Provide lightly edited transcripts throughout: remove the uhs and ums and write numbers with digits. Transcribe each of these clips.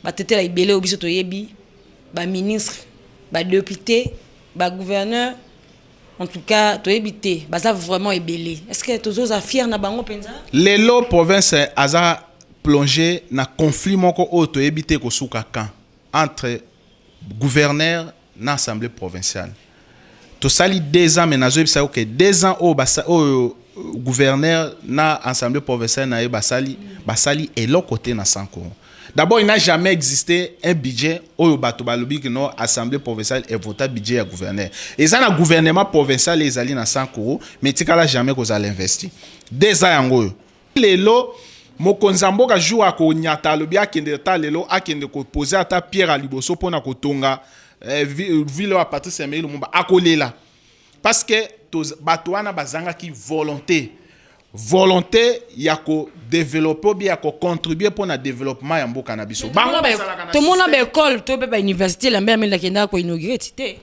batete la ibele au biso toyebi ba ministre ba député ba gouverneur en tout cas toyebi baza vraiment ibele. Est-ce que tozo za fier na bango penza lelo province aza plongé na conflit moko o toyebi te ko suka kan entre gouverneur na assemblée provinciale. To sali 2 ans mais nazo bisa que 2 ans au gouverneur na assemblée provinciale na basali et l'autre côté na Sanko. D'abord, il n'a jamais existé un budget au bateau balobi que non assemblée provinciale est voté budget à gouverneur. Et ça na gouvernement provincial les alliés na 100 euros mais tikala jamais qu'on a investi. 2 ans yango. Lelo mokonzambo ka jour a ko nyata lobi akende ta lelo akende ko poser ata pierre à liboso pona ko tonga ville à Patrice Emery Lumumba akolela. Parce que bato wana bazanga ki volonté ya ko développer bien ko contribuer pour na développement ya mboka na biso. Tout le monde a école, tout ba université la même la kenda ko inaugurer tité.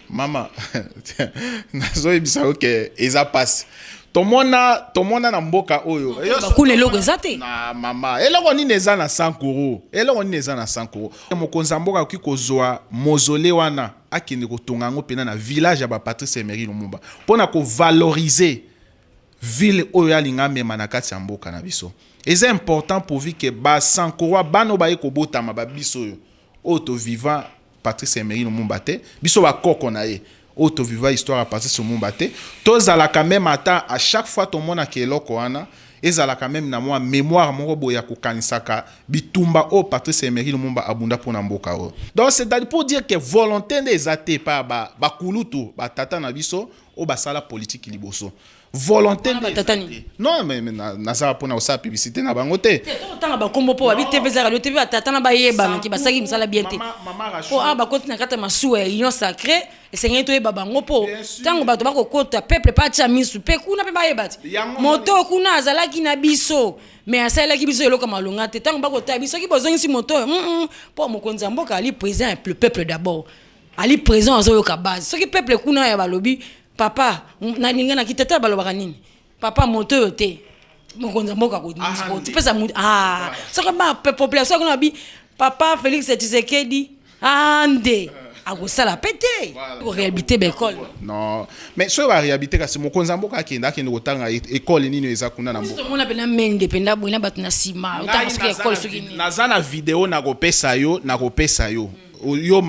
Mama, nazo ibisa OK, eza passe. Tomona na mboka oyo. Bakune logo ezate. Na mama, eloko ni neza na 100 euros. Eloko ni neza na 100 euros. Mokonza mboka ki kozwa mausolée wana akende ko tonga ngo pena na village ya ba Patrice Emery Lumumba. Pona ko valoriser ville oyo ya linga mema na kati ya mboka na biso. C'est important pourvu que ba 100 euros bano ba eko botama ba biso yo. Auto vivant Patrice Emery Lumumba te. Biso ba koko na ye. Auto viva histoire à partir sur Mumbate. Tous à la quand même à chaque fois ton monde a qui est là koana. Et à la quand même na moi mémoire mon robo ya kukanisaka bitumba o Patrice Emery Lumumba abunda pour namboka o. Donc c'est pour dire que volonté des athées pas ba kulutu ba tata na biso o ba sala politique liboso. Volonté non mais na ça pour na sa publicité na bangote tant ba kombo po abi TV za radio TV atata na ba yeba ki basaki misala bien te po aba koti na kata masu union sacrée et seigneur to yeba bango po tango bato bako kota peuple pa cha misu pe kuna pe ba yeba moto kuna azalaki na biso mais asala ki biso eloko malonga te tango bako ta biso ki bozongisi moto po mokonza mboka ali présent le peuple d'abord ali présent azo ka base ce qui peuple kuna ya balobi papa na ninga na kitata balobaka nini papa moto yote mokonza mboka ko tu pesa soko ba population ko na bi papa Félix Tshisekedi ande akosala pété ko réhabiliter l'école non mais so va réhabiliter kasi mokonza mboka akenda kende kotanga école nini eza kuna na mboka mona pena mende penda boina batu na sima utaka école soki na zana vidéo na kopesa yo yo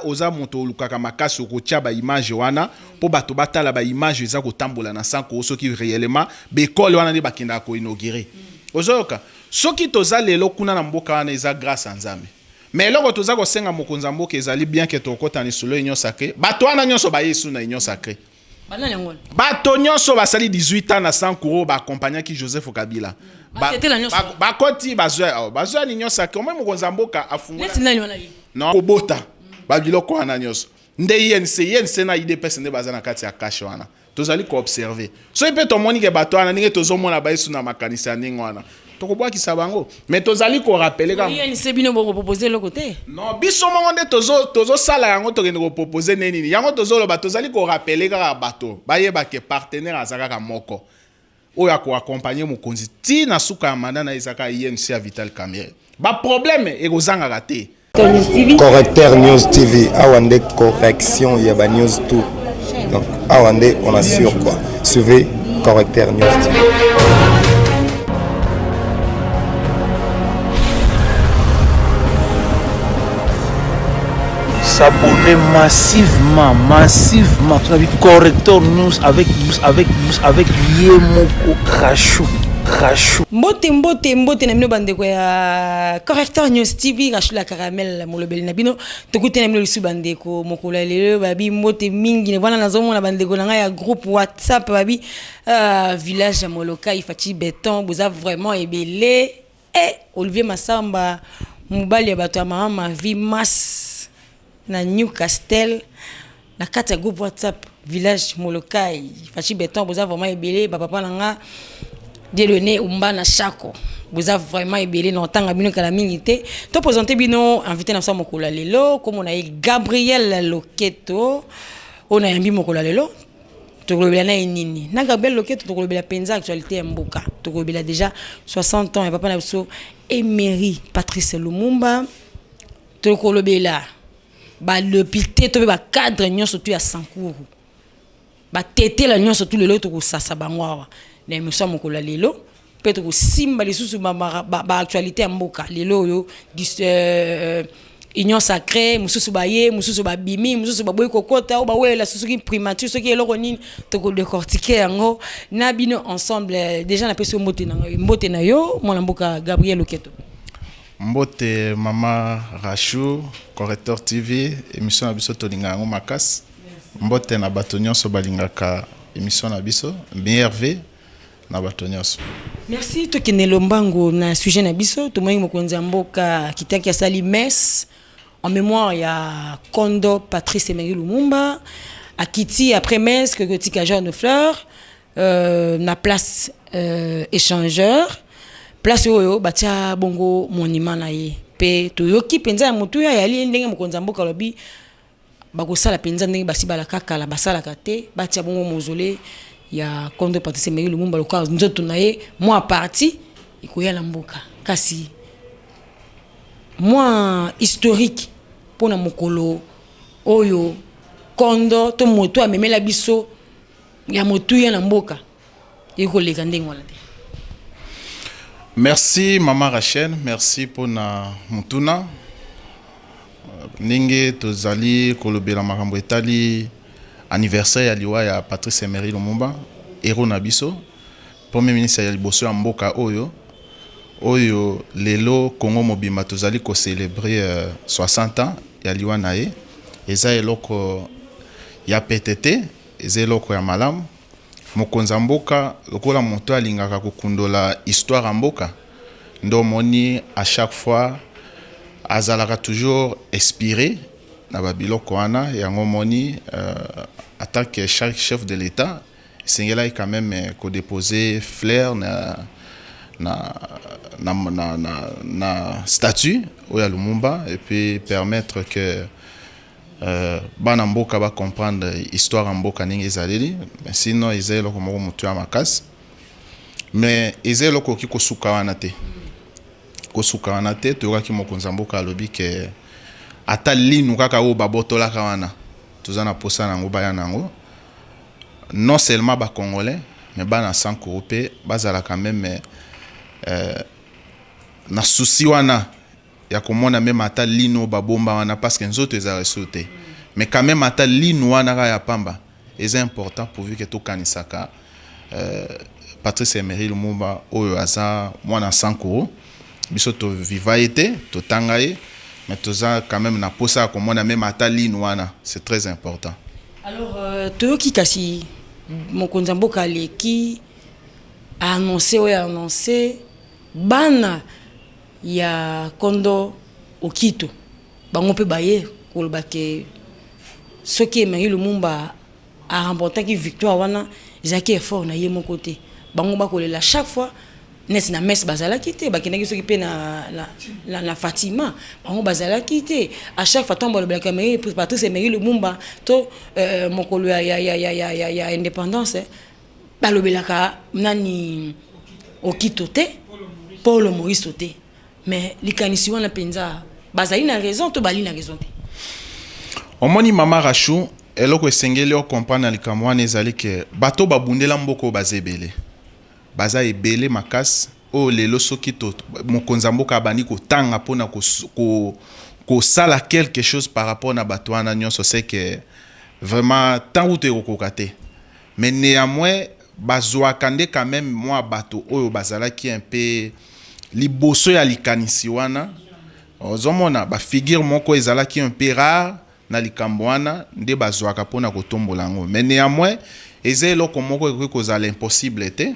oza moto lukaka makasi okotia ba image wana po bato batala ba image eza kotambola na sanko soki réellement bekole wana ne bakenda ko inaugurer ozoyoka soki toza lelo kuna na mboka wana eza grâce à Nzambe mais loko toza ko senga mokonza mboka ezali bien que tokota ni solo union sacrée bato wana nyonso ba yesu na union sacrée bato nyonso basali 18 ans na 100 euros ba accompagner ki Joseph Kabila bakoti bazwa ni union sacrée moi mokonza mboka afunga non kobota babiloko wana nyonso nde yense na IDPS nde bazana kati ya cash wana tozali ko observer so ipe to moni ke bato wana ninge tozomona bayesu na makanisa ningo wana tokobwa ki sabango mais tozali ko rappeler ka yense bino bo proposer le côté non biso mongo nde tozo sala yango tokende ko proposer neni yango tozolo ba tozali ko rappeler ka bato bayeba ke partenaire azaka ka moko oya ko accompagner mokonzi ti na suka amanda na izaka INC ya Vital Kamerhe ba problème e kozanga raté Correcteur News TV, Awande correction, il y a ba news tout. Donc Awande on assure quoi. Suivez Correcteur News TV. S'abonner massivement. Correcteur News avec Yemoko Krachou. Mbote na bino bandeko ya Correcteur News TV Rachula Caramel molobeli na bino tokute na bino lisu bandeko mokola lelo babi mbote mingi ne wana nazomona bandeko na ya groupe WhatsApp babi village ya Moloka ifati béton vous avez vraiment ebelé et Olivier Massamba mobali ya bato ya mama vie mass na Newcastle na kati ya groupe WhatsApp village Moloka ifati béton vous avez vraiment ebelé papa nanga Dieudonné Umbana Chako vous avez vraiment ébélé longtemps à bino kala mingi to présenter bino invité na sama kola lelo comme on a Gabriel Loketo on a yambi mokola lelo to kolobela na nini na Gabriel Loketo to kolobela penza actualité ya mboka to kolobela déjà 60 ans et papa na biso Emery Patrice Lumumba tokolobela ba l'hôpital to ba cadre nyonso tu ya Sankuru ba tete la nyonso tu lelo to ko sasa bangwa na émission mokolo lelo pe to ko simba lisusu ba actualité ya mboka lelo yo union sacrée mususu baye mususu babimi mususu baboy kokota ou ba wela susu ki primature ce qui est eloko nini to ko décortiquer yango na bino ensemble déjà na peso mbote na yo mwana mboka Gabriel Oketo. Mbote Mama Rachou, Correcteur TV, émission na biso tolinga yango makas. Mbote na bato nyonso balingaka émission na biso, BRV na bato nyonso. Merci to kenelo mbango na sujet na biso, to moyi mokonza mboka kitaki asali messe en mémoire ya Kondo Patrice Emery Lumumba akiti après messe que tika Jean de Fleur na place échangeur. Place oyo batia bongo monument na ye pe to yoki penza ya mutu ya yali ndenge mokonza mboka lobi bakosala penza ndenge basibala kaka la basala kate batia bongo mausolée ya Kondo Patrice Emery Lumumba loka nzoto na ye moi parti ikoya la mboka kasi moi historique pona mokolo oyo Kondo to moto amemela biso ya motu ya na mboka ikoleka ndenge wala te. Merci Maman Rachel, merci pour na mutuna. Ninge tozali kolobela makambo etali anniversaire ya liwa ya Patrice Emery Lumumba, héros na biso, premier ministre ya liboso ya mboka oyo lelo Congo mobimba tozali ko célébrer 60 ans ya liwa na ye. Eza eloko ya PTT, eza eloko ya malamu. Mokonza mboka lokola moto alingaka kokundola histoire mboka ndo moni à chaque fois azalaka toujours inspiré na babiloko wana yango moni en tant que chaque chef de l'état singela quand même ko déposer fleur na statue oya Lumumba et puis permettre que bana mboka ba comprendre histoire mboka ningi ezaleli sinon ezelo ko moko mutu ya makasi mais ezelo ko ki kosuka wana te to ki mokonza mboka alobi ke ata linu kaka o babotola ka wana tozana posa nango baya nango non seulement ba congolais mais bana Sankuru pe bazala quand même na souci wana ya komona même ata lino babomba wana parce que nzoto eza ressoté mais quand même ata lino wana ya pamba est important pourvu que to kanisaka Patrice Emery Lumumba oyo aza mwana Sankuru biso to vivaité to tangaye mais toza quand même na posa komona même ata lino wana c'est très important. Alors toyoki kasi mokonza mboka leki a annoncé bana ya Kondo Okito bango pe baye koloba ke soki Emery Lumumba a remporté ki victoire wana ezaki effort na ye mon côté bango bakolela chaque fois nes na messe bazala kité bakendaki soki pe na Fatima bango bazala kité à chaque fois tombe le black Emery Patrice Emery Lumumba to mokolo ya indépendance balobelaka nani Okito te Paul Maurice te. Mais les canisiers on a penza bazali na raison to bali na raison te. Omoni Mama Rachou eloko esengeli o comprendre likamwa nezali ke bato babundela mboko bazebele. Baza ebele makas o lelo soki to mokonza mboka bani ko tanga pona ko sala quelque chose par rapport na bato wana nyonso c'est que vraiment tant ou te kokate. Mais néanmoins bazwa kande quand même moi bato oyo bazala ki un peu liboso ya likanisi wana ozomona ba figure moko ezalaki un peu rare na likambo wana nde bazwaka pona kotombola ngo mais néanmoins ezelo moko ekozala impossible te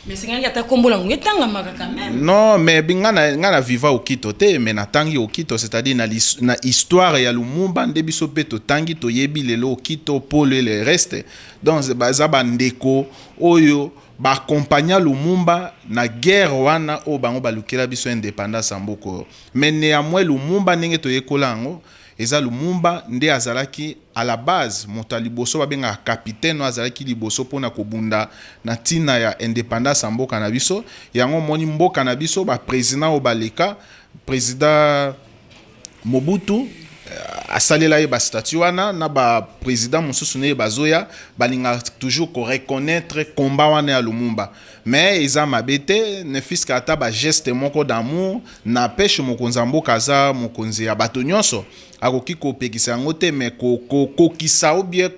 mais c'est ngaki ata kombola ngo etanga maka quand même non mais ngana viva Okito te mais na tangi Okito c'est-à-dire na histoire ya Lumumba nde biso pe to tangi to yebi lelo Okito Paul et le reste donc baza bandeko oyo ba accompagner Lumumba na guerre wana o bango balukela biso indépendance mboko mais néanmoins Lumumba ndenge to yekola ngo eza Lumumba nde azalaki à la base moto liboso babenga capitaine azalaki liboso pona kobunda na tina ya indépendance ya mboka na biso yango moni mboka na biso ba président o baleka président Mobutu asalela ye ba statut wana na ba président mosusu ne bazoya balinga toujours ko reconnaître combat wana ya Lumumba mais eza mabete ne fiske ata ba geste moko d'amour na pêche mokonzi mboka aza mokonzi ya bato nyonso akoki kopekisa yango te mais kokisa ou bien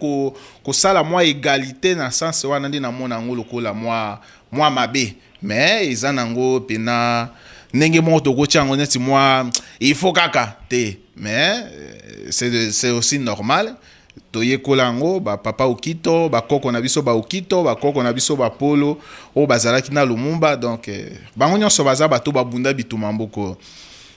kosala mwa égalité na sens wana ndi na mona yango lokola mwa mabe mais eza nango pena ndenge moko tokotia yango neti mwa il faut kaka te mais c'est aussi normal toye kolango ba papa okito ba koko na biso ba okito ba koko na biso ba polo o bazalaki na Lumumba donc bango nyonso baza bato babunda bitumba mboko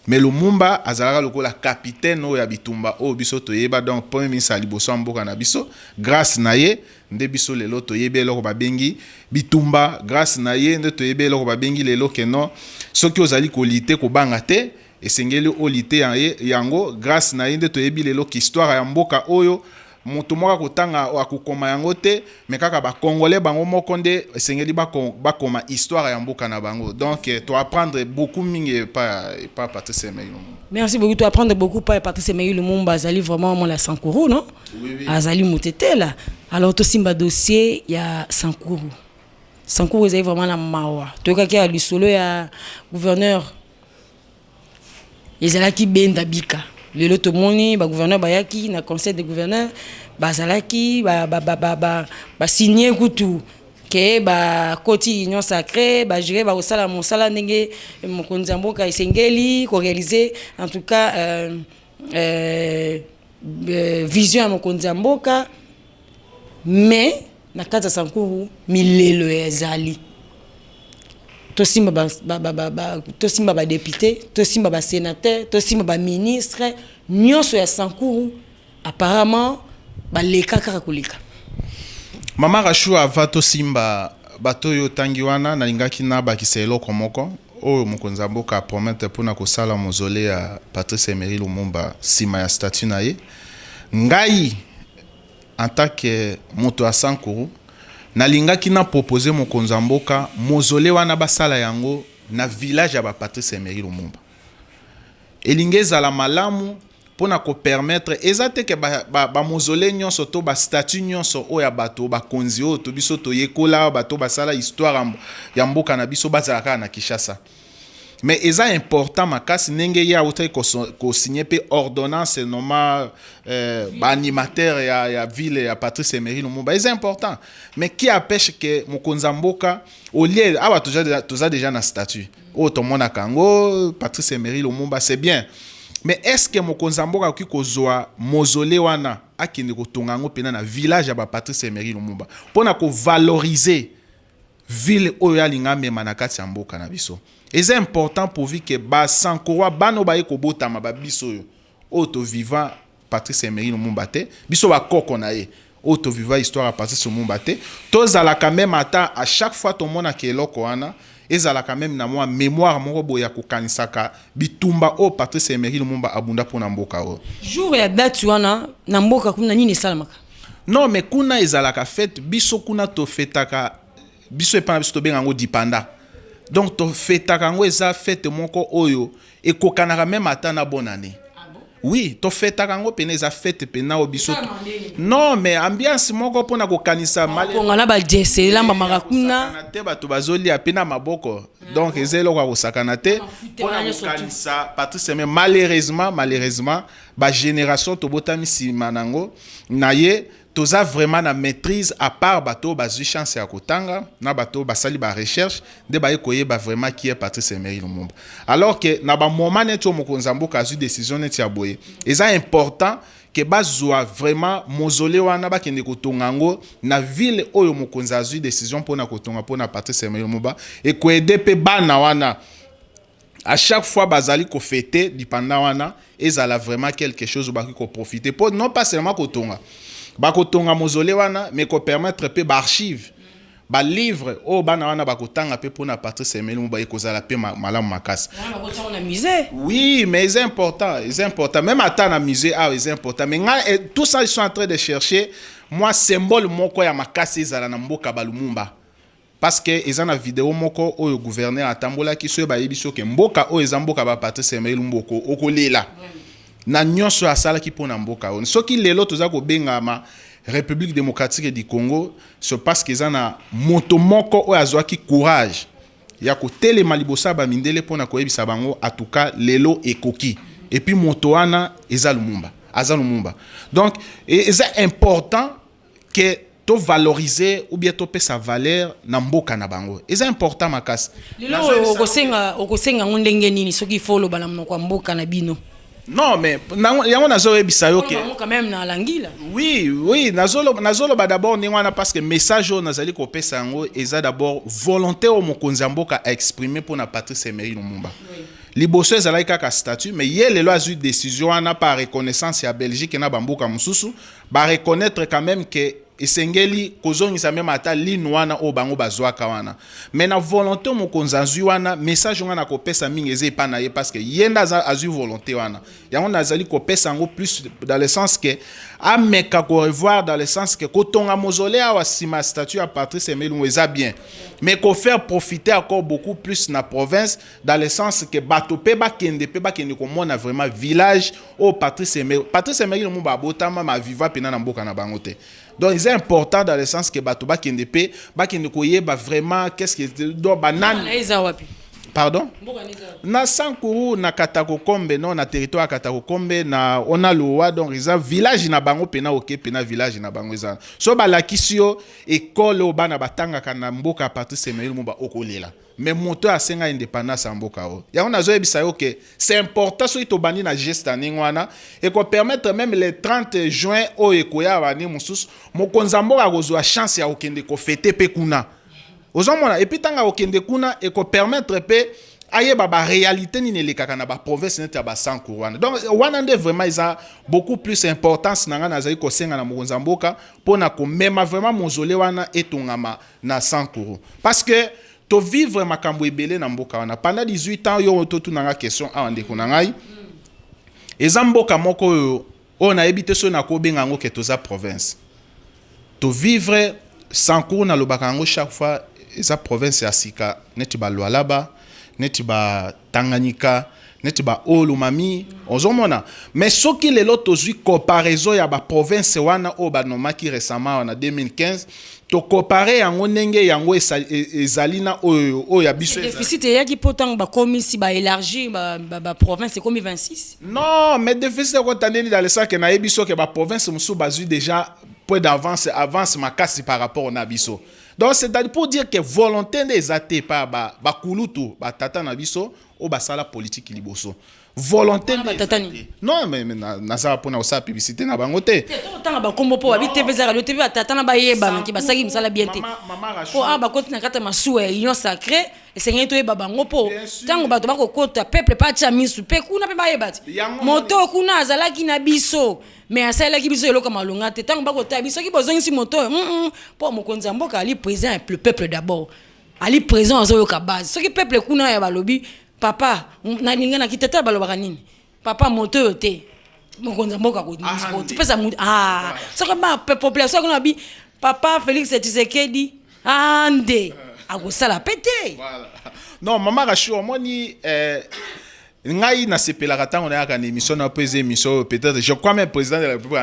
mais Lumumba azalaka lokola capitaine o ya bitumba o biso toyeba donc premier ministre liboso mboka na biso grâce na ye nde biso lelo toyebi eloko babengi bitumba grâce na ye nde toyebi eloko babengi lelo keno soki ozali kolite kobanga te esengeli olite yango grâce na ye nde toyebi lelo ki histoire ya mboka oyo moto moko kotanga akukoma yango te mais kaka ba congolais bango moko nde esengeli bakoma histoire ya mboka na bango donc tu apprendre beaucoup mingi pas Patrice Emery Lumumba. Merci beaucoup, tu apprendre beaucoup par Patrice Emery Lumumba azali vraiment mon la Sankuru non oui. Azali mutete là alors to simba dossier ya Sankuru ezali vraiment la mawa to kaki ya lisolo ya gouverneur ezalaki benda bika lelo tomoni ba gouverneur bayaki na conseil de gouverneur bazalaki ba signer kutu ke ba koti union sacrée ba gérer ba osala mosala ndenge mokonzi mboka esengeli ko réaliser en tout cas vision ya mokonzi mboka mais na kata Sankuru milelo ezali tosimba ba député tosimba ba sénateur tosimba ba ministre nyonso ya Sankuru apparemment ba leka kaka koleka mama Rachou ava tosimba bato yo tangi wana na lingaki na bakisa eloko moko oyo mokonzi mboka promettre pona kosala mozole ya Patrice Emery Lumumba sima ya statut na ye ngai en tant que moto ya Sankuru nalingaki na proposer mokonzi mboka mozole wana basala yango na village ya ba Patrice Emery Lumumba elingeza la malamu pona ko permettre ezate ke ba mozole nyonso to ba statut nyonso o ya bato ba konzi o to biso to yekola bato basala histoire ya mboka na biso bazalaka na Kinshasa mais eza important makasi nenge ya utai ko signer pe ordonnance normal ba animateur ya ville ya Patrice Emery Lumumba eza important mais qui empêche que mokonzi mboka au lieu aba toza déjà na statut o to mona kango Patrice Emery Lumumba c'est bien mais est-ce que mokonzi mboka ki kozwa mausolée wana akinde kotonga ngo pena na village ya ba Patrice Emery Lumumba pona ko valoriser ville oyo ya linga mema na kati ya mboka na biso c'est important pour vi que ba Sankuru bano ba ekobotama ba biso yo auto vivant Patrice Emery Lumumba te biso ba koko na ye auto vivant histoire à Patrice Lumumba te tozala quand même ata à chaque fois to mona ke eloko wana ezala quand même na moi mémoire moko boya ko kanisaka bitumba o Patrice Emery Lumumba abunda pona mboka o jour ya date wana na mboka kuna nini salamaka non mais kuna ezala ka fête biso kuna to fetaka biso epana biso to benga ngo dipanda donc to fetaka ngo eza fête moko oyo ekokanaka même ata na bonne année. Oui, to fetaka ngo pena eza fête pena o biso non mais ambiance moko pona ko kanisa male ngana ba jese lamba makakuna te bato bazoli apena maboko donc ezelo kwa kosakana te pona ko kanisa Patrice Emery malheureusement ba génération to botami sima nango na ye toza vraiment na maîtrise à part bato bazui chance ya kotanga na bato basali ba recherche de ba ekoyeba vraiment qui est Patrice Emery Lumumba alors que na ba moment net o mokonzi mboka azu décision net ya boye eza important que bazwa vraiment mausolée wana bakende kotonga ngo na ville oyo mokonzi azu décision pona kotonga pona Patrice Emery Lumumba et ko aider pe bana wana à chaque fois bazali ko fêter dipanda wana ezala vraiment quelque chose baki ko profiter pour non pas seulement kotonga bakotonga mausolée wana mais ko permettre pe ba archive ba livre o bana wana bakotanga pe pona Patrice Emery Lumumba ekozala pe malamu makasi. Oui, mais c'est important, même à na musée c'est important, mais tout ça ils sont en train de chercher moi symbole moko ya makasi ezala na mboka balumumba. Parce que ils ont une vidéo moko o gouverneur atambola ki so ba yebiso ke mboka o ezamboka ba Patrice Emery Lumumba okolela. Na nyonso asala ki pona mboka on. Soki lelo toza ko benga ma République démocratique du Congo, c'est parce qu'ils ont un moto moko o azwaki courage. Ya ko telema libosa ba mindele pona ko yebisa bango en tout cas lelo ekoki. Et puis moto wana eza Lumumba. Donc c'est important que to valoriser ou bien to pe sa valeur na mboka na bango. C'est important makasi. Lelo okosenga ndenge nini soki follow bana mnoko mboka na bino. Non mais yango nazo yebisa yo ke quand même na langila. Oui, nazolo ba d'abord ningwana parce que message o nazali ko pesa yango eza d'abord volonté o mokonzi mboka a exprimer pour na Patrice Emery Lumumba. Liboso ezalaki kaka statut mais ye lelo azu décision wana par reconnaissance ya Belgique na bamboka mususu ba reconnaître quand même que esengeli kozongisa même ata lino wana o bango bazwaka wana mais na volonté mokonzi azwi wana message wana ko pesa mingi eze pa na ye parce que yenda azwi volonté wana yango nazali ko pesa ngo plus dans le sens que ameka ko revoir dans le sens que kotonga mausolée wa sima statue à Patrice Emery Lumumba eza bien mais ko faire profiter encore beaucoup plus na province dans le sens que bato pe ba kende ko mona vraiment village au Patrice Emery Lumumba botama ma viva pena na mboka na bango te. Donc c'est important dans le sens que bato ba kende ko yeba vraiment qu'est-ce que do banane. Pardon? Na Sankuru na Katakokombe non na territoire Katakokombe na ona loa donc ils village na bango pena oké pena village na bango za. So ba lakisio école o bana batanga kana mboka Patrice Emery Lumumba okolela. Mais moto asenga indépendance en mboka o. Ya on a zo ebisa yo que c'est important so ito bani na geste ningwana et ko permettre même le 30 juin o ekoya bani mususu mokonza mboka kozwa chance ya okende ko fêter pe kuna. Ozomona et puis tanga okende kuna et ko permettre pe aye ba réalité ni nelekaka na ba province neta ba Sankuru wana. Donc wana nde vraiment isa beaucoup plus importance nanga nazali ko senga na mokonza mboka pona ko mema vraiment mozole wana etongama na Sankuru parce que to vivre makambo ebele na mboka wana pendant 18 ans yo to tunanga question awande ko nangai eza mboka moko yo on a habité so na ko benga ngo ke toza province to vivre Sankuru na lobaka ngo chaque fois eza province ya sika neti ba Lualaba neti ba Tanganyika neti ba Olumami ozomona mais soki lelo tozui comparaison ya ba province wana o ba nomaki récemment en 2015 to comparer yango ndenge yango ezali na o ya biso déficit ya ki potang ba komisi ba élargir ba province c'est comme 26 non mais déficit ko tandeni dans le sens que na ebiso que ba province musu bazui déjà point d'avance makasi par rapport na biso. Donc c'est pour dire que volonté des athées par ba kulutu ba tata na biso o ba sala politique liboso. Volonté des non mais na ça pour na sa publicité na bangote. Tant ba kombo po abi TV za radio TV tata na ba yeba ki ba saki misala bien te. Po aba koti na kata masuwe union sacrée et c'est to yeba bango po. Tango ba to ba ko kota peuple pa cha misu pe kuna pe ba yeba ti. Moto kuna azala ki na biso. Mais asala ki biso eloko malonga te tango ba ko ta biso ki bozongisi moto po mokonza mboka ali présent le peuple d'abord. Ali présent azo ka base. Ce qui peuple kuna ya balobi papa na linga na kitata balobaka nini papa moto te mokonza mboka ko tu pesa ça comme population kuna bi papa Félix Tshisekedi ande akosala pété voilà non maman rassure moi ni ngai na sepelaka tango na yaka émission na pese émission peut-être je crois même président de la République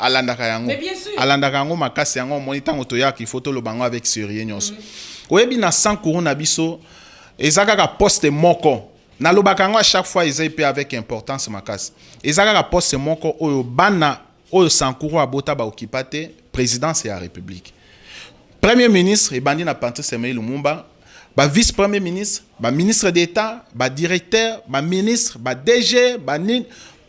alandaka yango alandaka yango makasi yango moni tango to yaka photo lo bango avec sérieux nyonso oyebi na Sankuru na biso ezaka poste moko na lobaka ngo à chaque fois ezaipe avec importance makasi ezaka poste moko oyo bana oyo Sankuru abota ba occupate présidence ya République premier ministre et bandi na Patrice Emery Lumumba ba vice premier ministre ba ministre d'état ba directeur ba ministre ba DG ba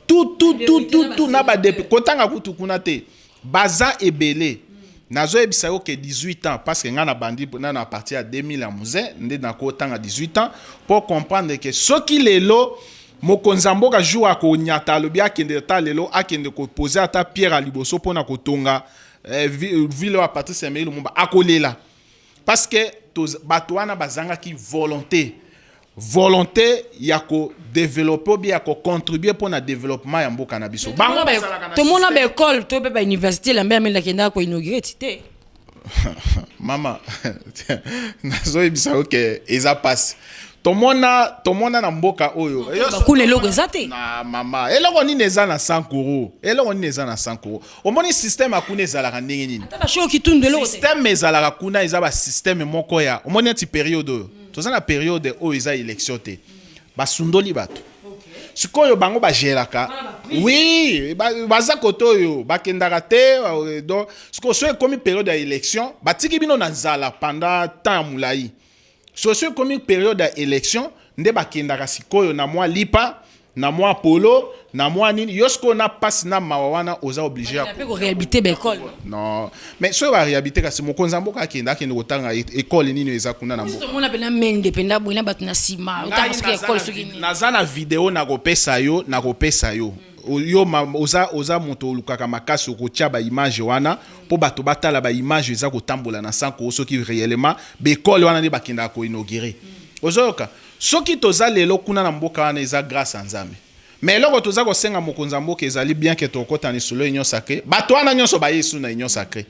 tout na ba député kotanga kutu kuna te baza ebele nazo ebisa yo ke 18 ans parce que nga na bandi na partir à 2000 à Mouze ndé na ko tanga 18 ans pour comprendre que ce qui lelo mokonza mboka jour a ko nyata lobi akende ta lelo akende ko poser ata pierre à liboso pona ko tonga ville à Patrice Emery Lumumba akolela parce que bato wana bazanga ki volonté ya ko développer bien ya ko contribuer pour na développement ya mboka na biso. Bango tout monde a école, tout ba université la même la kenda ko inaugurer tité. Mama, nazo ibisa OK, eza passe. Tomona na mboka oyo. Bakune logo ezate. Na mama, eloko ni neza na 100 euros. Eloko ni neza na 100 euros. Omoni système akune ezalaka ndenge nini? Ata ba show ki tunde logo. Système ezalaka kuna eza ba système moko ya. Omoni ti période oyo. Toza na période oyo eza élection te. Ba sundoli bato. Sikoyo bango ba gelaka. Oui, baza koto yo, bakendaka te donc sikoyo so komi période ya élection, batiki bino na nzala pendant temps mulai. Socio comme période d'élection, nde bakendaka sikoyo na moi lipa, na moi polo, na moi nini, yosko na passe na mawana oza obligé à réhabiliter l'école. Non, mais so va réhabiliter kasi mokonza mboka akenda ke ndotanga école nini eza kuna na mboka. Tout le monde appelle mende penda boina batuna sima, autant parce que école soki ni. Nazana vidéo na kopesa yo, yo oza moto lukaka makasi kotia ba image wana po bato batala ba image eza kotambola na sanko soki réellement bekole wana ne bakenda ko inaugurer ozoyoka soki toza lelo kuna na mboka wana eza grâce à Nzambe mais loko toza ko senga mokonza mboka ezali bien que tokota ni solo union sacrée bato wana nyonso ba yesu na union sacrée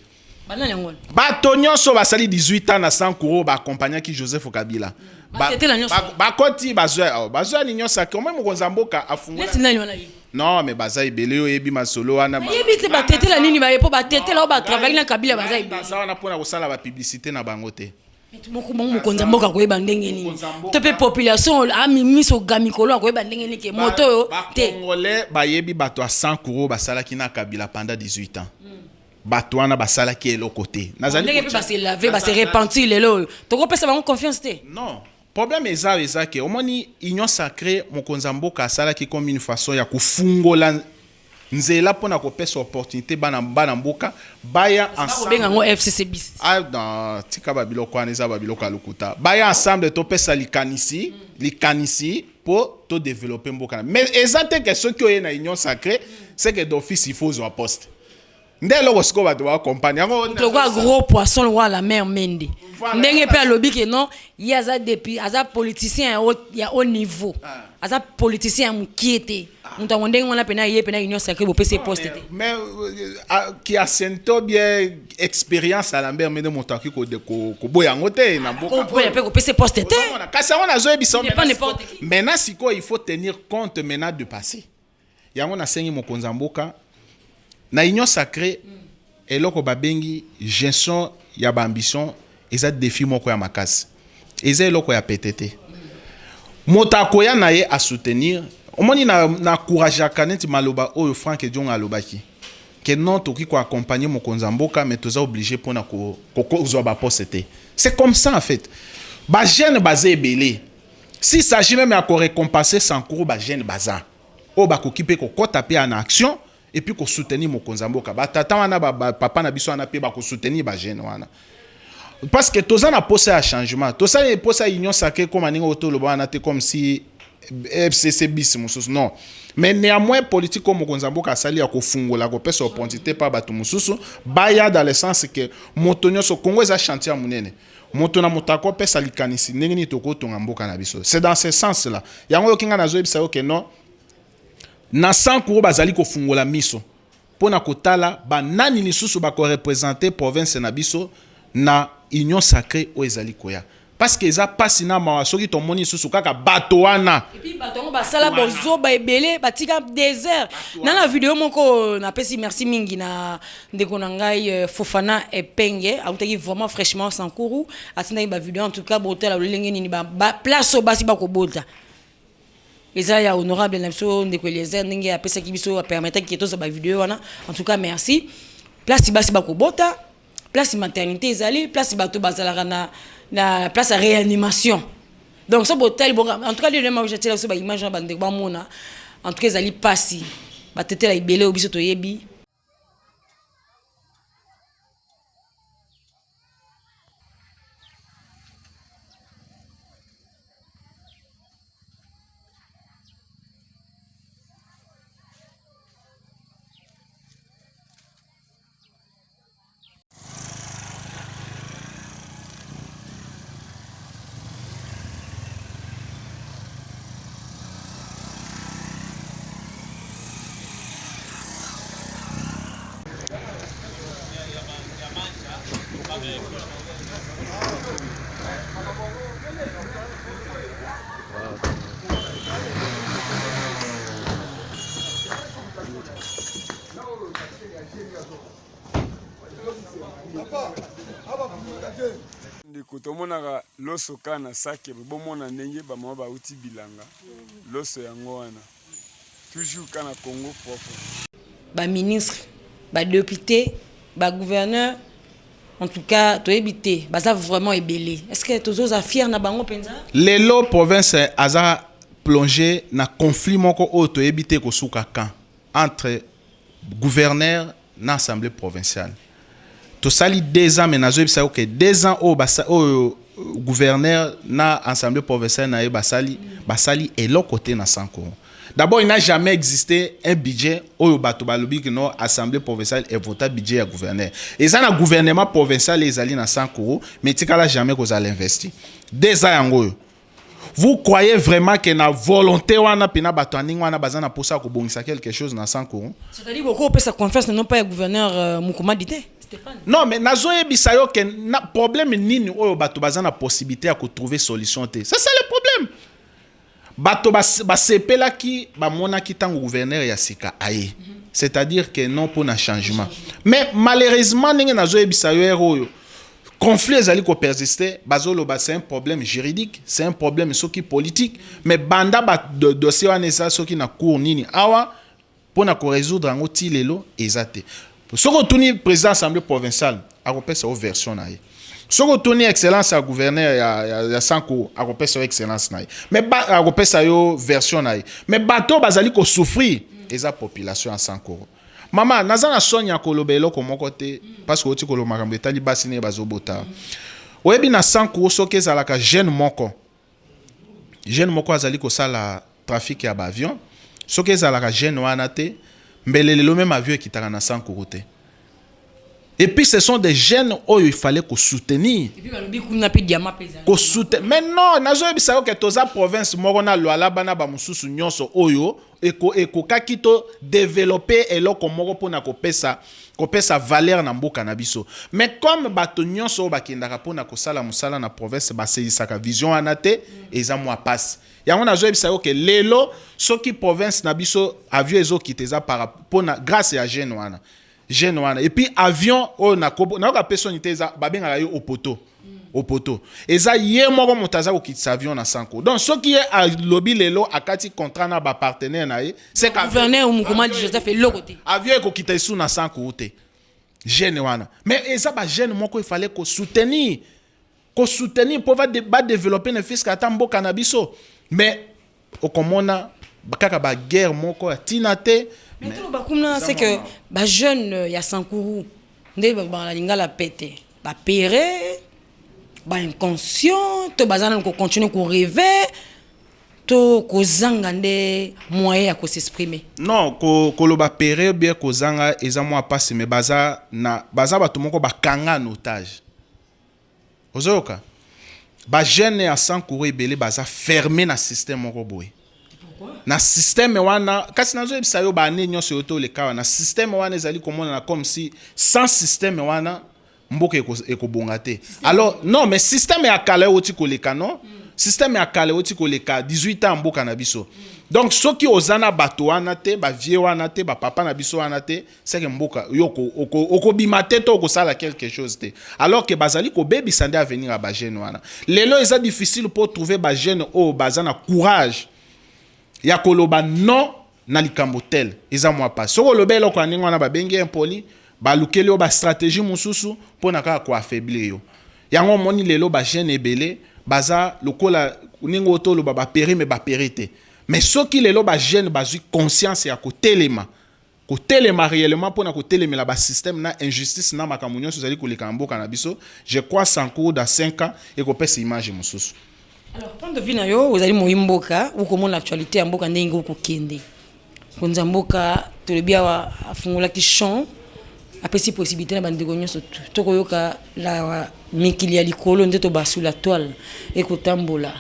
bato nyonso basali 18 ans na 100 euros ba accompagner ki Joseph Kabila bakoti bazwa ni union sacrée au même mokonza mboka afungula non mais baza ibele yo yebi masolo wana yebi te batete la nini ba yepo batete la ba travailler na Kabila baza ibele ça wana pona ko sala ba publicité na bango te moko mokonza mboka ko yeba ndenge nini to pe population ami miso gamikolo ko yeba ndenge nini ke moto yo te congolais ba yebi bato a 100 euros basala ki na Kabila pendant 18 ans bato wana basala ki eloko te nazali ndenge pe basi laver basi repentir lelo to ko pesa bango confiance te non problème eza ke omoni union sacrée mokonza mboka asala ki comme une façon ya kufungola nzela pona ko pesa opportunité bana mboka baya ensemble benga ngo FCC bis dans tika babiloko wana eza babiloko alukuta baya ensemble to pesa likanisi pour to développer mboka mais ezate que ceux qui ont na union sacrée c'est que d'office il faut un poste ndé loko siko bato ba compagnie to quoi gros poisson le roi la mer mende ndenge pe alobi que non il a depuis aza politicien ya haut niveau aza politicien mukiete muta ndenge wana pena ye pena union sacrée bo pese poste mais qui a sento bien expérience à Lambert mende moto ki ko boya ngote na mboka ko pe ko pese poste te kasi on a zo ebisa maintenant siko il faut tenir compte maintenant de passé yango na sengi mokonza mboka na union sacrée eloko babengi gestion ya ba ambition eza défi moko ya makasi eza eloko ya PTT moto akoya na ye a soutenir omoni na courage kaneti maloba oyo Frank Edionga alobaki que non toki ko accompagner mokonza mboka mais toza obligé pona ko zo ba poste. C'est comme ça en fait ba jeune bazé belé si s'agit même à ko récompenser sans cours ba jeune baza o ba ko kipe ko kota pe en action et puis ko soutenir mokonza mboka batata wana papa na biso wana pe ba ko soutenir ba jeune wana parce que toza na poste à changement toza na poste à union sacrée comme aninga auto le wana te comme si FCC bis mususu non mais néanmoins politique comme mokonza mboka sali ya ko fungola ko pesa opportunité pa batu mususu baya dans le sens que motonyo so Congo za chantier munene moto na motako pesa likanisi ndenge ni toko tonga mboka na biso c'est dans ce sens là yango yokinga na zo ebisa yo que non na 100 euros bazali ko fungola miso pona kotala ba nani lisusu ba ko représenter province na biso na union sacrée o ezali koya parce que eza pasi na mawa soki to moni susu kaka bato wana et puis bato ngo basala bozo ba ebele batika désert na vidéo moko na pesi merci mingi na ndeko na ngai Fofana Epenge autaki vraiment fraîchement Sankuru atinda ba vidéo en tout cas botel lolenge nini ba place o basi ba ko bota eza ya honorable na biso ndeko Eliezer ndenge apesa ki biso permettre ki tozo ba vidéo wana en tout cas merci place basi ba ko bota place maternité ezali place bato bazalaka na place à réanimation donc ça botel bon en tout cas les gens jeter là ba image ba ndeko ba mona en tout cas ezali pasi ba tetela ibele obiso to yebi ndeko tomonaka loso ka na sake bomona ndenge bamama bauti bilanga loso yango wana toujours ka na Congo propre. Ministre, député, gouverneur, en tout cas, tu évité, ça vraiment ébélé. Est-ce que tu as fier na bango penza? Lelo province aza plongé na conflit moko o to évité ko suka kan entre gouverneur na assemblée provinciale. To sali 2 ans mais nazo bisa que 2 ans au gouverneur na assemblée provinciale na basali et l'autre côté na Sanko. D'abord, il n'a jamais existé un budget où il y a assemblée provinciale et voté budget à gouverneur. Et ça, le gouvernement provincial, les alliés dans 100 euros, mais il n'a jamais qu'on allait investir. 2 ans, vous croyez vraiment que la volonté ou na pina batani ou na bazana pour ça que quelque chose dans 100 euros? C'est-à-dire beaucoup peut se confiance non pas le gouverneur Mukuma Dité. Non, mais nazo ebisayo que na problème nini ou bato bazana possibilité à trouver solution te. C'est ça le problème. Bato basepela ki bamona ki tango gouverneur ya sika aye. C'est-à-dire que non pour un changement. Mais malheureusement ninge nazo ebisayo eroyo. Conflit ezali ko persister, bazolo c'est un problème juridique, c'est un problème soki politique, mais banda ba dossier wana ça soki na cour nini awa pour na ko résoudre ngo ti lelo ezate. Soko tuni président assemblée provinciale a repère sa version na ye. Soko tuni excellence à gouverneur ya Sanko a repère sa excellence na ye. Mais a repère sa yo version na ye. Mais bato bazali ko souffrir eza population à Sanko. Mama nazana sonya kolobelo ko mokote parce que oti kolo makambe tali basine bazobota. Oyebi na Sanko soki ezalaka jeune moko. Jeune moko azali ko sala trafic ya avion. Soki ezalaka jeune wana te mbelelelo même avion kitaka na Sanko route. Et puis ce sont des jeunes où il fallait qu'on soutenir. Et puis balobi kuna pe diamant pesa. Ko soutenir. Mais non, nazo ebisa que toza province morona loala bana ba mususu nyonso oyo eko kakito développer eloko moko pona ko pesa valeur na mboka na biso. Mais comme bato nyonso bakendaka pona ko sala musala na province ba seyisaka vision anate eza mwa passe. Yango nazo ebisa que lelo soki province na biso avion ezo kiteza par pona grâce à jeune wana. Et puis avion o na ka personne teza babenga yo au poteau eza ye moko motaza ko kitisa avion na Sanko. Donc ce qui est à lobby lelo akati contrat na ba partenaire na ye c'est ka gouverneur ou Mukuma Joseph et l'autre côté avion ko kitisa na Sanko te jeune wana. Mais eza ba jeune moko il fallait ko soutenir pour va développer ne fisc atambo cannabiso. Mais au komona bakaka ba guerre moko tinate. Mais tout le bakoumna c'est que ba jeune ya Sankourou ndé ba la linga la pété ba péré ba inconscient to bazana ko continuer ko rêver to ko zanga ndé moyen ya ko s'exprimer. Non ko lo ba péré bien ko zanga eza moi passe mais baza bato moko ba kanga en otage. Ozoka ba jeune ya Sankourou ebele baza fermé na système moko boy. Na système wana kasi nazo ebisa yo ba ne nyonso yoto le kawa na système wana ezali komona na comme si sans système wana mboka ekobonga te. Alors non mais système ya kala oti koleka non système ya kala oti koleka 18 ans mboka na biso. Donc soki ozana bato wana te ba vie wana te ba papa na biso wana te c'est que mboka yoko okobima te to kosala quelque chose te. Alors que bazali ko baby sande à venir à ba jeune wana. Lelo eza difficile pour trouver ba jeune o bazana courage. Ya koloba non na likambo tel eza moi pas soko lobelo kwa ningo na babengi impoli ba lukeli ba stratégie mususu pona ka ko affaiblir yo yango moni lelo ba jeune ebele baza lokola ningo to lo ba péri mais ba périté mais soki lelo ba jeune bazui conscience ya ko telema réellement pona ko telemela ba système na injustice na makamunyo sozali ko likambo kana biso je crois sans cours dans 5 ans et ko pesa image mususu. Alors, point de vue na yo, vous allez moyimboka ou comment l'actualité en boka ndenge ko kende. Konza mboka to le bia wa afungola ki champ après si possibilité na bandeko nyonso to koyoka la mikili ya likolo ndeto ba sous la toile et ko tambola.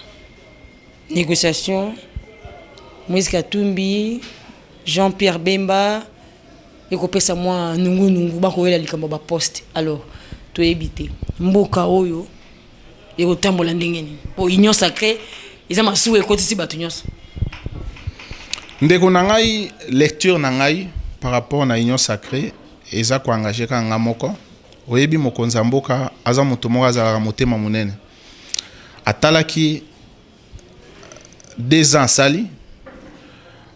Négociation Moïse Katumbi, Jean-Pierre Bemba et ko pesa moi nungu ba ko yela likambo ba poste. Alors, to éviter mboka oyo et au temps bolandengeni pour union sacrée ils ont massou et côté si batu nyos ndeko nangai lecture nangai par rapport à union sacrée eza ko engager ka ngamoko oyebi mokonzi mboka aza moto moko azalaka motema munene atalaki 2 ans sali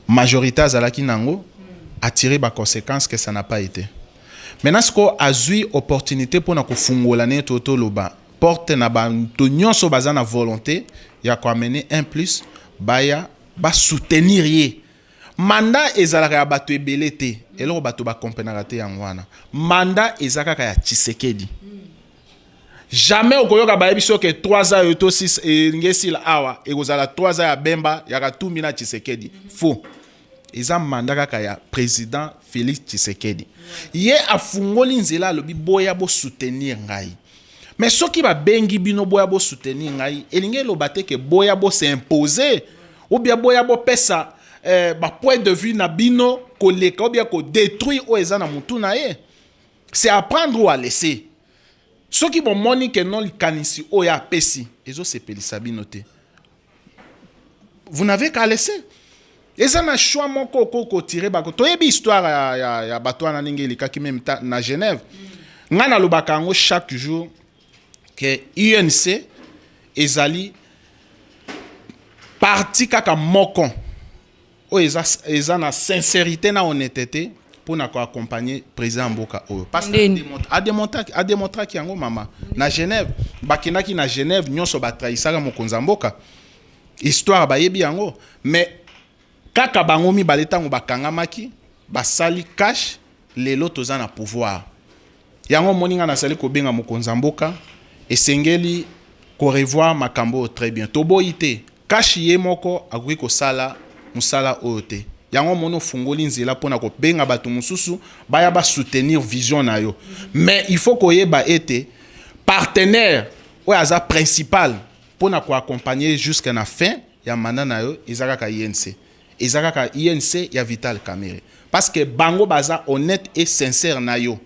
majorité azalaki nango a tiré ba conséquences que ça n'a pas été. Maintenant ce qu'on a eu opportunité pour na kofungola ne toto loba porte na ba to nyonso bazana volonté ya ko amener un plus baya ba soutenir ye mandat ezalaka ya bato ebele te eloko bato ba comprendre te yangwana mandat ezaka ya Tshisekedi jamais okoyoka ba ebiso ke 3 ans yoto 6 ngesi la awa ekozala 3 ans ya Bemba ya katumbi na Tshisekedi faux eza mandat kaka ya président Félix Tshisekedi ye afungoli nzela lobi boya bo soutenir ngai mais soki ba bengi bino boya bo soutenir ngai elinge lobate ke boya bo s'imposer ou bien boya bo pesa ba point de vue na bino koleka ou bien ko détruire o eza na mutu na ye c'est apprendre ou à laisser soki bon moni ke non likanisi o ya pesi ezo sepelisa bino te vous n'avez qu'à laisser eza na choix moko ko tirer ba ko toyebi histoire ya bato na ninge likaki même na Genève ngana lobaka ngo chaque jour que UNC ezali parti kaka moko o eza na sincérité na honnêteté pour na ko accompagner président Mboka oyo parce que a démontré ki yango mama na Genève bakendaki na Genève nyonso ba trahisaka mokonza Mboka histoire ba yebi yango mais kaka bango mi baletango bakangamaki basali cash lelo toza na pouvoir yango moninga na sali ko benga mokonza Mboka esengeli ko revoir makambo très bien toboite cash ye moko akoki ko sala musala ote yango mono fungoli nzela pona ko benga batu mususu baya ba soutenir vision na yo mais il faut koyeba ete partenaire ou aza principal pona ko accompagner jusqu'à la fin ya mandat na yo ezaka ka INC ezaka ka INC ya Vital Kamerhe parce que bango baza honnête et sincère na yo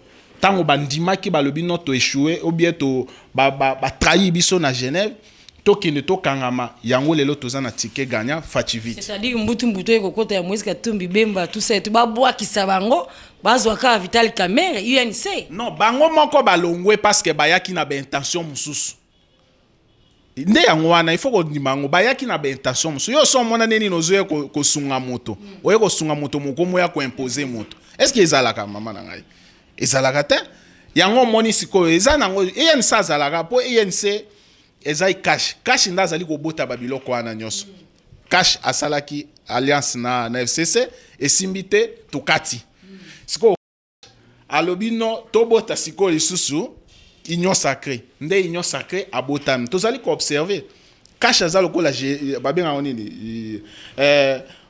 tango bandimaki balobi noto échoué ou bien to ba trahi biso na Genève tokende tokangama yango lelo toza na ticket gagnant fativite c'est-à-dire mbutu ekokota ya Moïse Katumbi Bemba tout ça to babwakisa bango bazwaka Vital Kamerhe UNC non bango moko balongwe parce que bayaki na ba intention mususu nde yango wana il faut ko ndimango bayaki na ba intention mususu yo so mona neni nozoye ko sunga moto oye ko sunga moto mokomo ya ko imposer moto est-ce que ezalaka mama na ngai ezalaka te yango moni sikoyo eza nango ENC azalaka po ENC ezai cash ndazali ko bota babiloko wana nyonso cash asalaki alliance na FCC esimbite tukati siko alobino tobota siko lisusu union sacrée nde union sacrée abotami tozali ko observer cash azali ko la babenga onini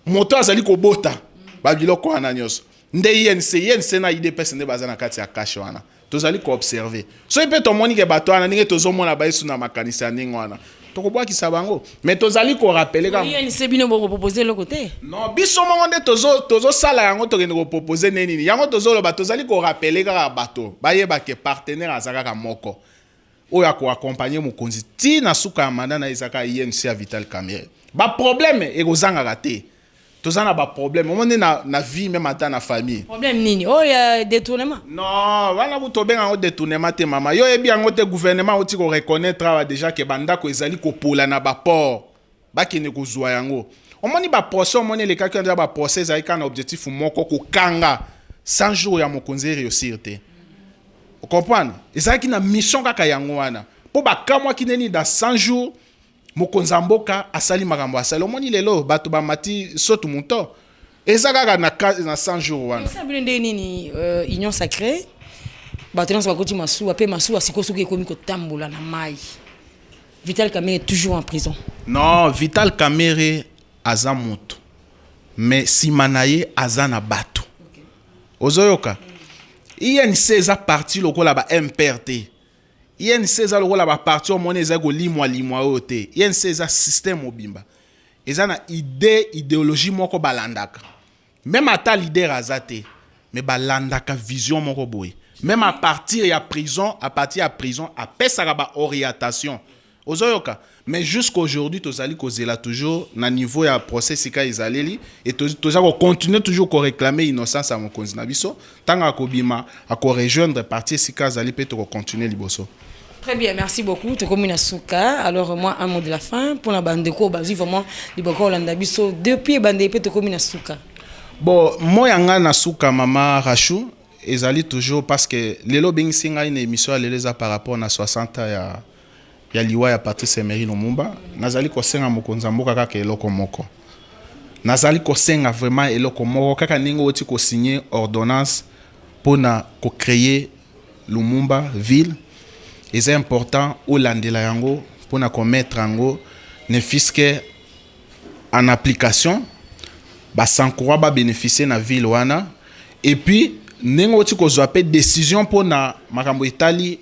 moto azali ko bota babiloko wana nyonso nde INC na IDPS nde bazana kati ya cash wana tozali ko observer so ipe to moni ke bato wana ninge tozomona bayesu na makanisa ningo wana tokobwaki sabango mais tozali ko rappeler ka INC bino boko proposer le côté non biso mongo nde tozo sala yango tokende ko proposer neni yango tozoloba tozali ko rappeler ka bato bayeba ke partenaire azaka ka moko oya ko accompagner mokonzi ti na suka ya mandat na ezaka INC ya Vital Kamerhe ba problème ekozanga raté tozana ba problème on est na vie même ata na famille problème nini oh ya détournement non wana buto benga o détournement te mama yo ebi yango te gouvernement oti ko reconnaître déjà que banda ko ezali ko pola na ba port bakene ko zwa yango omoni ba procès omoni le kaka nda ba procès ai kana objectif moko ko kanga 100 jours ya mokonzi réussir te vous comprenez ezali na mission kaka yango wana po ba kamwa kineni dans 100 jours mokonza Mboka asali makambo asali omoni lelo bato ba mati sotu muto ezaka na 100 jours wana ça bien nini union sacrée bato na bakoti masu ape masu asikosuki ekomi ko tambola na mai Vital Kamerhe est toujours en prison non Vital Kamerhe aza moto mais simanaye aza na bato ozoyoka INC eza parti lokola ba MPRT INC eza lokola ba parti omoni eza ko limwa ote INC eza système obimba eza na idéologie moko balandaka même ata leader azate mais balandaka vision moko boye même à partir ya prison à pesa ba orientation ozoyoka mais jusqu'aujourd'hui tozali kozela toujours na niveau ya procès sika ezaleli et toza ko continuer toujours ko réclamer innocence à mokonzi na biso tanga akobima ako rejoindre parti sika azali pe to ko continuer liboso. Très bien, merci beaucoup. Tu comme Souka. Alors moi un mot de la fin pour la bande de ko bazi vraiment liboko Olanda biso depuis bande pe to comme Souka. Bon, moi yanga na Souka mama Rachou ezali toujours parce que lelo bing singa une émission leleza par rapport na 60 ya liwa ya Patrice Emery Lumumba nazali ko senga mokonzi mboka kaka eloko moko. Nazali ko senga vraiment eloko moko kaka ningo oti ko signer ordonnance pour na ko créer Lumumba ville. Et c'est important au landela yango pour na ko mettre yango ne fiske en application ba sankura ba bénéficier na ville wana et puis nengo ti ko zoape décision pour na makambo itali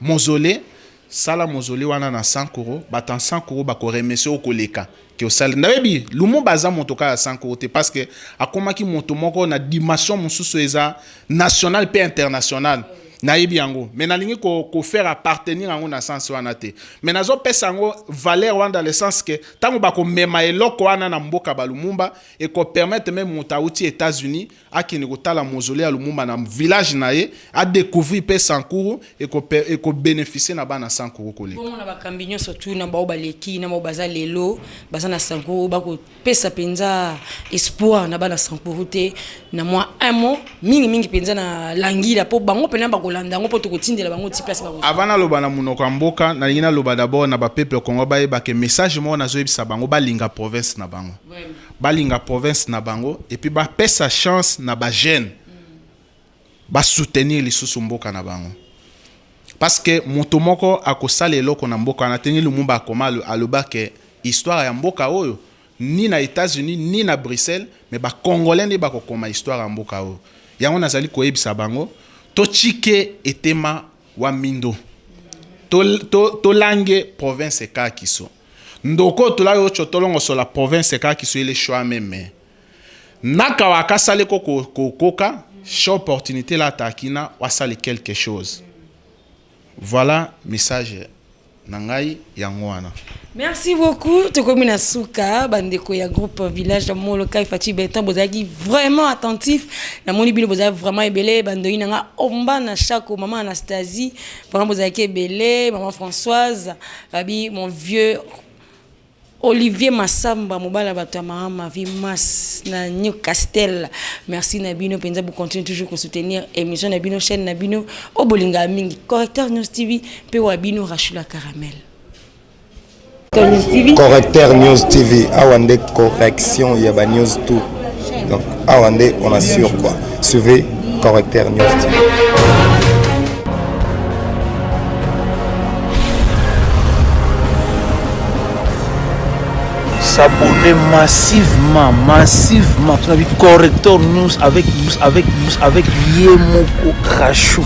mausolée sala mausolée wana na 100 euros batan 100 euros ba ko remercier au koleka ke o sala ndayebi Lumumba za motoka ya 100 euros te parce que akomaki moto moko na dimension mosusu eza national pe international nayebi yango mais nalingi ko faire appartenir yango na sens wana te mais nazo pesa yango valeur wana dans le sens que tango ba ko mema eloko wana na mboka ba Lumumba et ko permettre même motauti États-Unis akini ko tala mausolée ya Lumumba na village naye a découvrir pe Sankuru et ko bénéficier na ba na Sankuru ko le bon na ba kambinyo surtout na ba obaleki na ba baza lelo baza na Sankuru ba ko pesa penza espoir na ba na Sankuru te na moi un mot mingi penza na langila po bango pena ba avant loba na munoko ya mboka nalingi naloba d'abord na ba peuple Congo bayeba ke message mo nazoyebisa bango balinga province na bango balinga province na bango et puis ba pesa chance na ba jeune ba soutenir lisusu mboka na bango parce que moto moko akosala eloko na mboka na tengi Lumumba akoma aloba ke histoire ya mboka oyo ni na États-Unis ni na Bruxelles mais ba congolais ndi ba kokoma histoire ya mboka oyo yango nazali koyebisa bango tochike etema wa mindo to langue province ka kiso ndoko to la yo chotolongo so la province ka kiso ile choix même naka wakasale koka show opportunité la takina wasale quelque chose voilà message nangai yangwana. Merci beaucoup. Tokomina Souka, bandeko ya groupe village de Molokai Fati Betan bozaki vraiment attentif. Na moni bino bozaki vraiment ebele bandoi nanga omba na chako maman Anastasie, vraiment bozaki ebele, maman Françoise, babi mon vieux Olivier Massamba mobala bato ma vie mas na Newcastle. Merci Nabino penza pour continuer toujours à soutenir émission Nabino chaîne Nabino obolinga mingi correcteur News TV pe wabino Rachula Caramel. Correcteur News TV awande correction yaba news tout. Donc awande on assure quoi. Suivez Correcteur News TV. S'abonner massivement. Tu as vu Correcteur News avec Yemoko Rachou.